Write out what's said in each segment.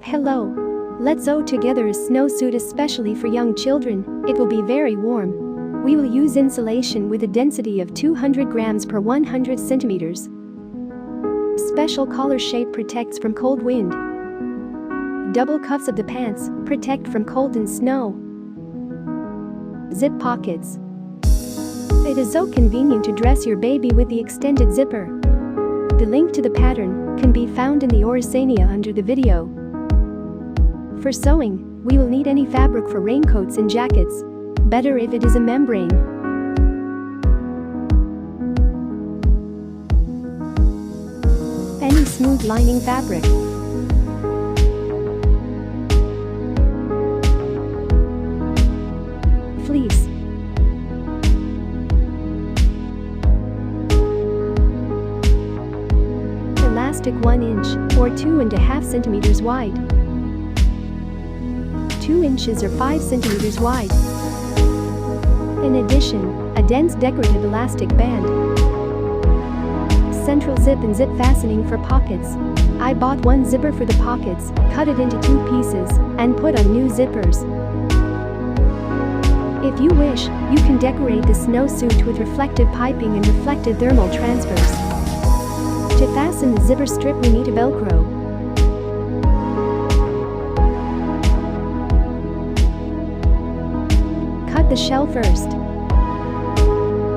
Hello. Let's sew together a snowsuit especially for young children. It will be very warm. We will use insulation with a density of 200 grams per 100 centimeters. Special collar shape protects from cold wind. Double cuffs of the pants protect from cold and snow. Zip pockets. It is so convenient to dress your baby with the extended zipper. The link to the pattern can be found in the Insulating under the video. For sewing, we will need any fabric for raincoats and jackets. Better if it is a membrane. Any smooth lining fabric. Fleece. Elastic 1 inch or 2.5 centimeters wide. 2 inches or 5 centimeters wide. In addition, a dense decorative elastic band. Central zip and zip fastening for pockets. I bought one zipper for the pockets, cut it into 2 pieces, and put on new zippers. If you wish, you can decorate the snowsuit with reflective piping and reflected thermal transfers. To fasten the zipper strip we need a Velcro. Cut the shell first.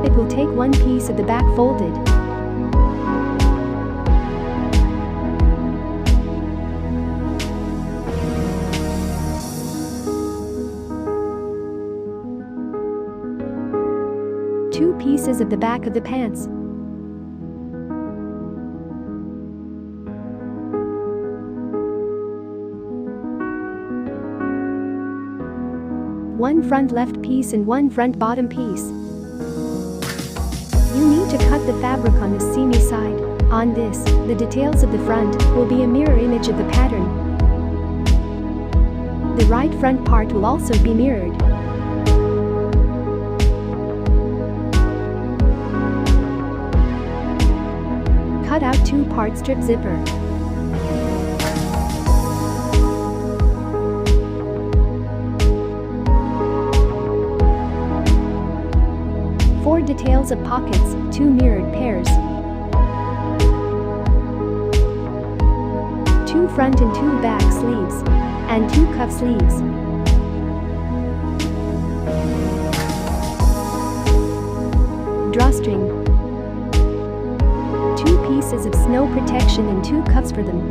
It will take 1 piece of the back folded. Two pieces of the back of the pants. One front left piece and 1 front bottom piece. You need to cut the fabric on the seamy side. On this, the details of the front will be a mirror image of the pattern. The right front part will also be mirrored. Cut out 2-part strip zipper. Four details of pockets, 2 mirrored pairs. 2 front and 2 back sleeves. And 2 cuff sleeves. Drawstring. 2 pieces of snow protection and 2 cuffs for them.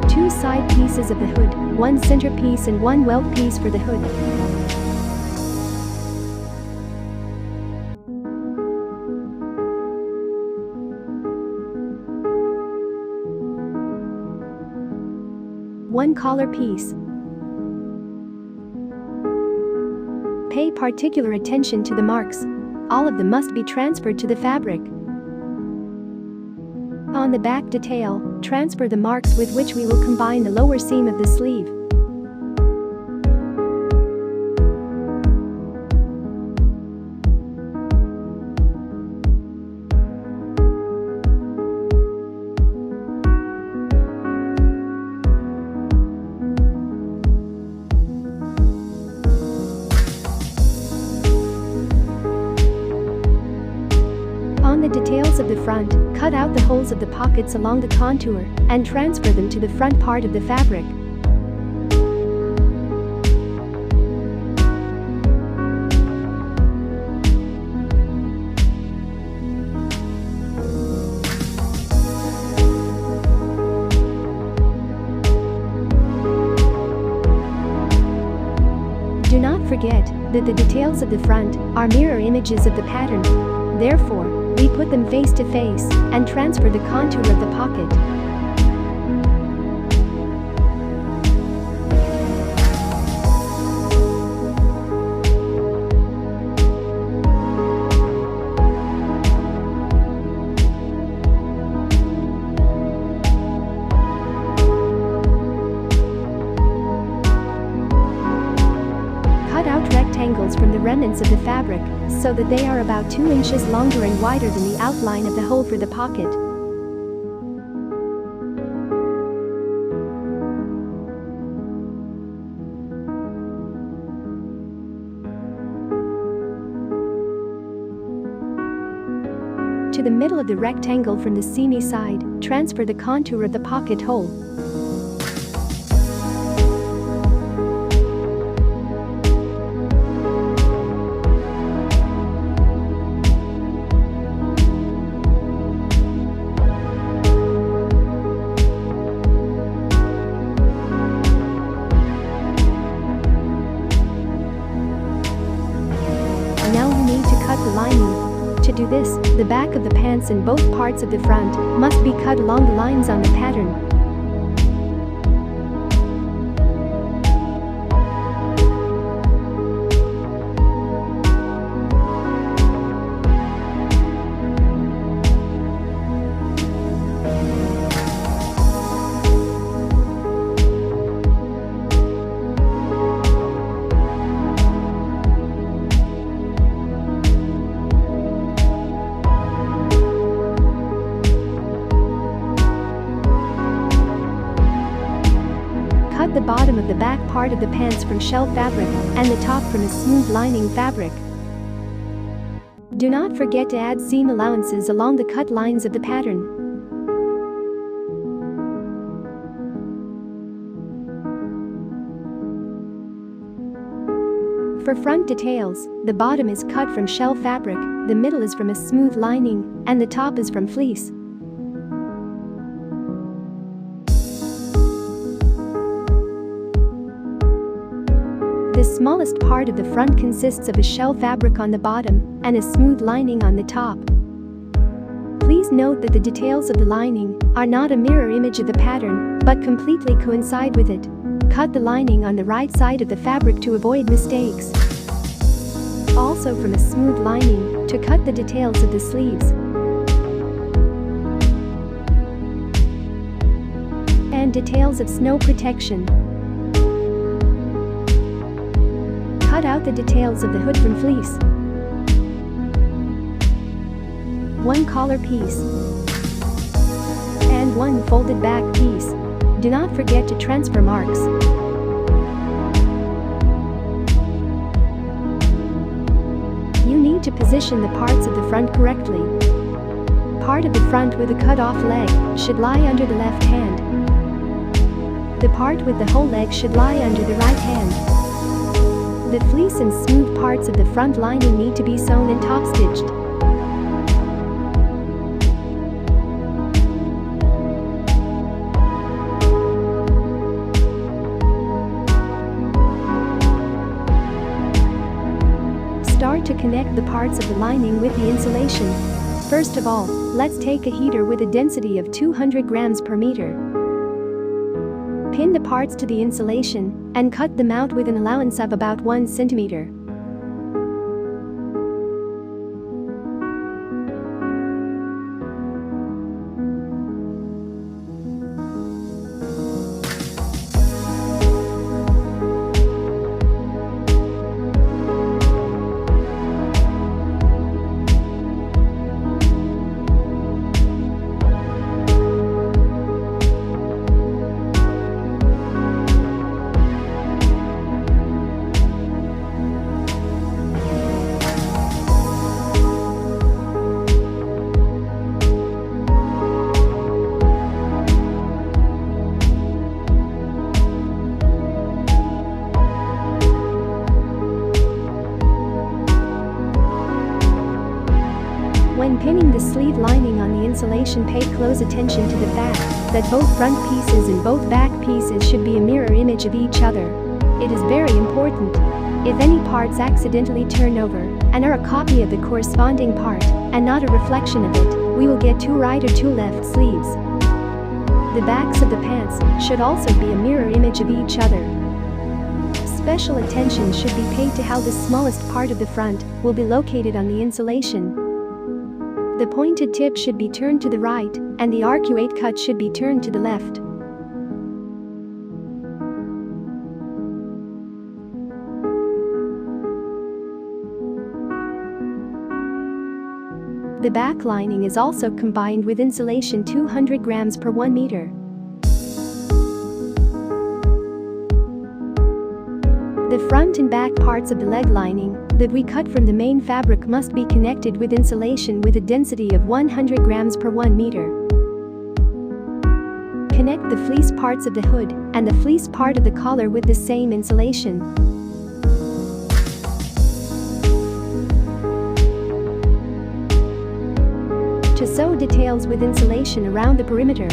2 side pieces of the hood, 1 center piece and 1 welt piece for the hood. One collar piece. Pay particular attention to the marks. All of them must be transferred to the fabric. On the back detail, transfer the marks with which we will combine the lower seam of the sleeve. On the details of the front, cut out the holes of the pockets along the contour and transfer them to the front part of the fabric. Do not forget that the details of the front are mirror images of the pattern. Therefore, we put them face to face and transfer the contour of the pocket. Cut out rectangles from the remnants measurements of the fabric so that they are about 2 inches longer and wider than the outline of the hole for the pocket. To the middle of the rectangle from the seamy side, transfer the contour of the pocket hole. Now you need to cut the lining. To do this, the back of the pants and both parts of the front must be cut along the lines on the pattern. Cut the bottom of the back part of the pants from shell fabric and the top from a smooth lining fabric. Do not forget to add seam allowances along the cut lines of the pattern. For front details, the bottom is cut from shell fabric, the middle is from a smooth lining, and the top is from fleece. The smallest part of the front consists of a shell fabric on the bottom and a smooth lining on the top. Please note that the details of the lining are not a mirror image of the pattern, but completely coincide with it. Cut the lining on the right side of the fabric to avoid mistakes. Also from a smooth lining, to cut the details of the sleeves and details of snow protection. Cut out the details of the hood from fleece. One collar piece and one folded back piece. Do not forget to transfer marks. You need to position the parts of the front correctly. Part of the front with a cut-off leg should lie under the left hand. The part with the whole leg should lie under the right hand. The fleece and smooth parts of the front lining need to be sewn and top-stitched. Start to connect the parts of the lining with the insulation. First of all, let's take a heater with a density of 200 grams per meter. Pin the parts to the insulation and cut them out with an allowance of about 1 centimeter. When pinning the sleeve lining on the insulation, pay close attention to the fact that both front pieces and both back pieces should be a mirror image of each other. It is very important. If any parts accidentally turn over and are a copy of the corresponding part and not a reflection of it, we will get 2 right or 2 left sleeves. The backs of the pants should also be a mirror image of each other. Special attention should be paid to how the smallest part of the front will be located on the insulation. The pointed tip should be turned to the right, and the arcuate cut should be turned to the left. The back lining is also combined with insulation 200 grams per 1 meter. The front and back parts of the leg lining that we cut from the main fabric must be connected with insulation with a density of 100 grams per 1 meter. Connect the fleece parts of the hood and the fleece part of the collar with the same insulation. To sew details with insulation around the perimeter.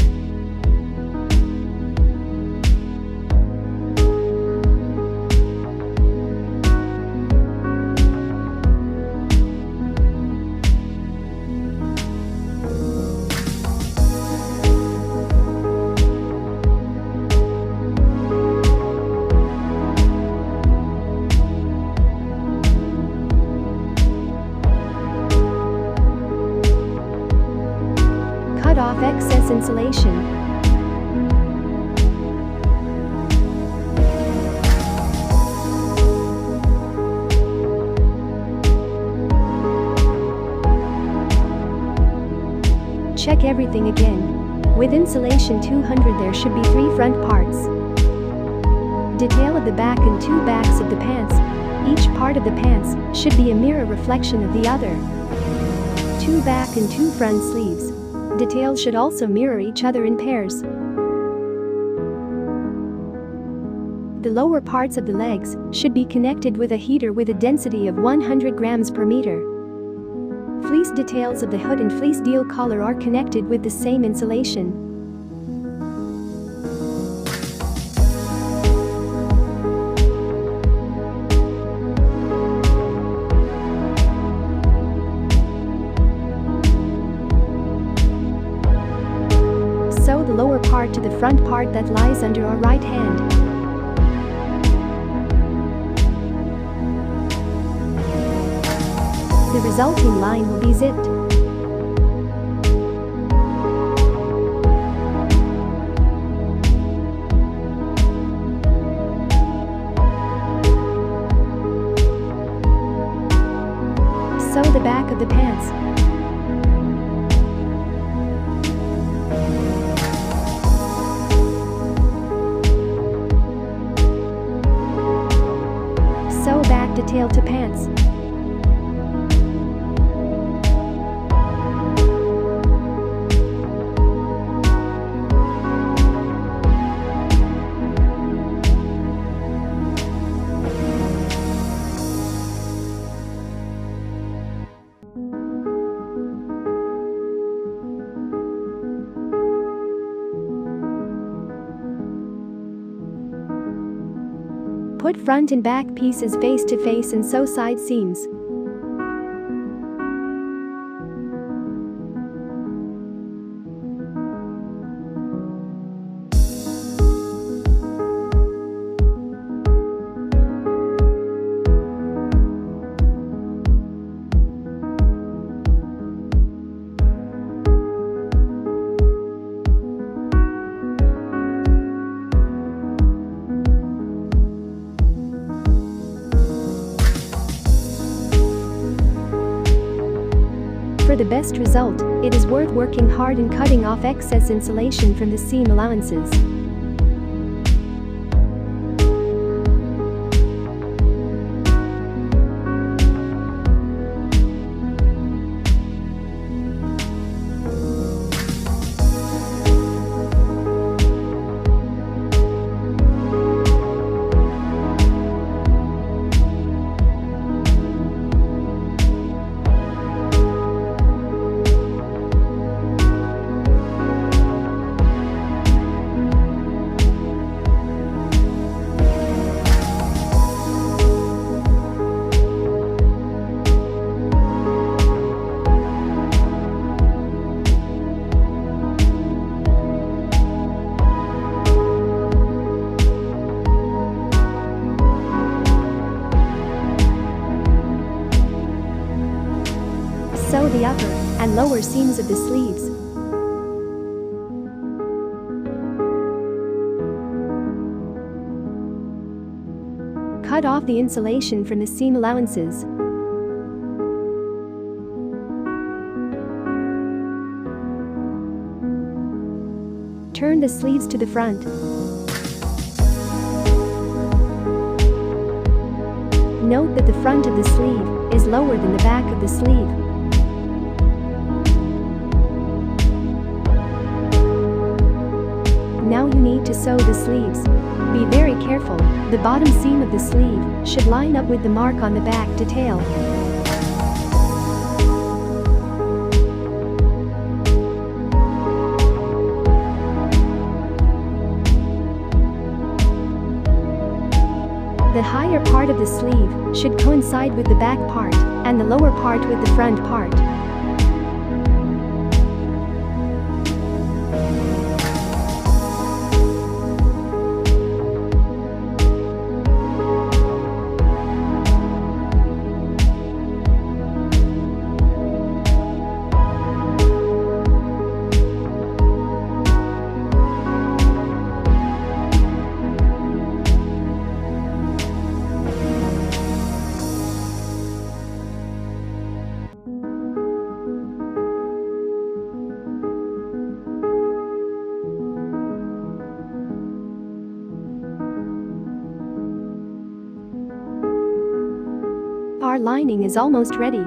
Cut off excess insulation. Check everything again. With insulation 200 there should be 3 front parts. Detail of the back and 2 backs of the pants. Each part of the pants should be a mirror reflection of the other. 2 back and 2 front sleeves. Details should also mirror each other in pairs. The lower parts of the legs should be connected with a heater with a density of 100 grams per meter. Fleece details of the hood and fleece deal collar are connected with the same insulation. Sew the lower part to the front part that lies under our right hand. The resulting line will be zipped. Sew the back of the pants. Sew back detail to pants. Put front and back pieces face to face and sew side seams. For the best result, it is worth working hard and cutting off excess insulation from the seam allowances. Sew the upper and lower seams of the sleeves. Cut off the insulation from the seam allowances. Turn the sleeves to the front. Note that the front of the sleeve is lower than the back of the sleeve. Now you need to sew the sleeves. Be very careful, the bottom seam of the sleeve should line up with the mark on the back detail. The higher part of the sleeve should coincide with the back part, and the lower part with the front part. Our lining is almost ready.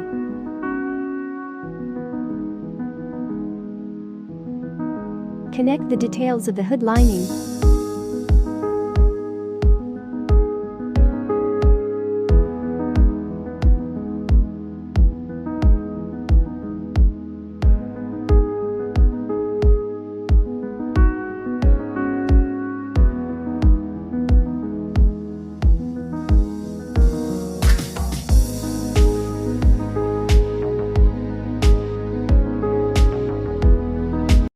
Connect the details of the hood lining.